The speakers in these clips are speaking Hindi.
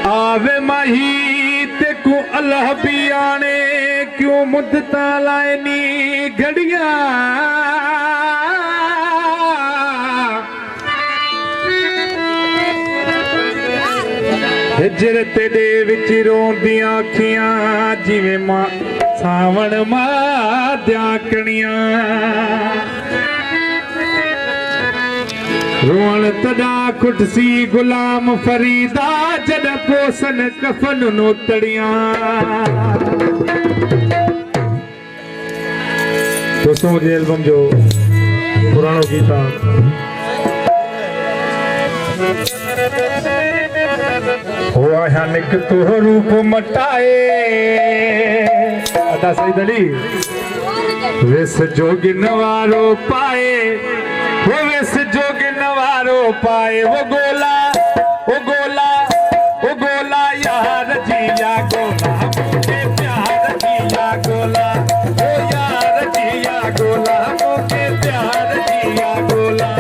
आवे माही ते को अल्लाह भी आने क्यों मुद्दता लायनी घड़िया हिजरत दे विच रोंदियां अखियां जिवें मां सावण मां कणियां रोण तदा खुटसी गुलाम फरीदा जद पोसन कफन नोतड़ियां। दोस्तों मुझे एल्बम जो पुराणों गीता हुआ निक तो रूप मटाए अदा सही दली विस जोगिन वारो पाए वो विस जोगिन वारो पाए वो गोला यार जिया गोला मुझे प्यार जिया गोला ओ यार जिया गोला मुझे प्यार जिया गोला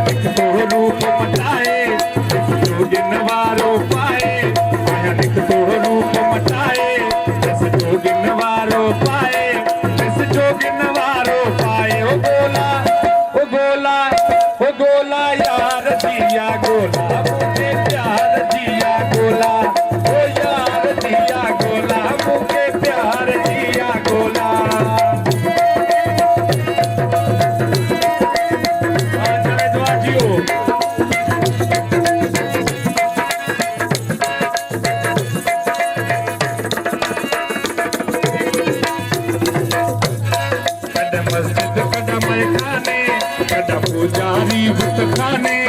निक तो रूप मटाए जोगिन वारो पाए निक तो रूप मटाए जस जोगिन वारो पाए जस जोगिन वारो पाए ओ गोला यार जिया गोला मुझे प्यार जिया गोला ओ यार जिया गोला मुझे प्यार जिया गोला। मस्जिद कदा मैखाने कदा पुजारी बुत खाने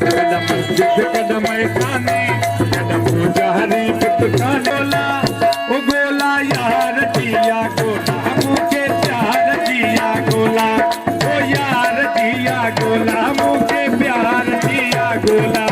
कदा मस्जिद कदा मैखाने कदा पुजारी बुत खाने ओ गोला यार जिया गोला मुझे प्यार जिया गोला ओ यार जिया गोला मुझे प्यार जिया गोला।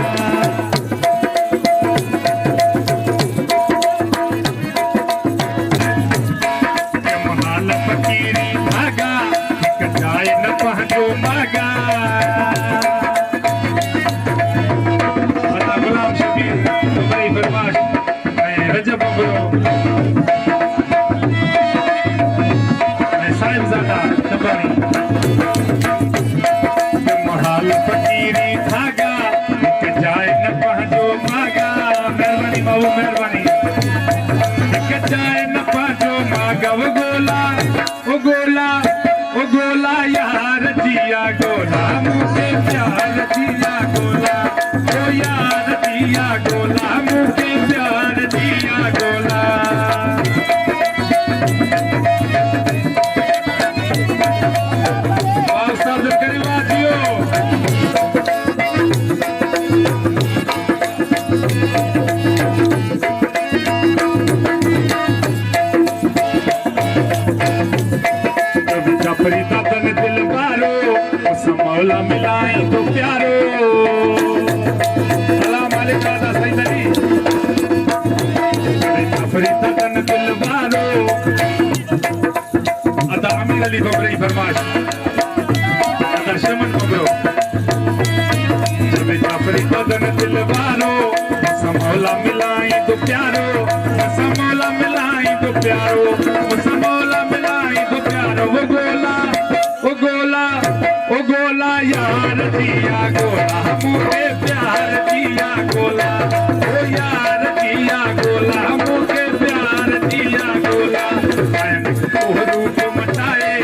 महाल फकीरी धागा एक जाए न पहुंचो मागा मेहरबानी बाबू मेहरबानी एक जाए न पहुंचो मागा वो गोला यार जिया गोला मुझे प्यार जिया गोला ओ यार जिया गोला मुझे प्यार जिया गोला। फरीदा तन दिल बारो उस मौला मिलाई तो प्यारो सलाम अलैकुम दादा सही दली फरीदा तन दिल बारो अदा अमीर अली बबरी फरमाश अदा शमन बबरो जब फरीदा तन दिल बारो उस मौला मिलाई तो प्यारो उस मौला मिलाई तो प्यारो उस मौला मिलाई तो प्यारो वो गोला यार जिया गोला मुझे प्यार जिया गोला ओ यार जिया गोला मुझे प्यार जिया गोला रूप मचाए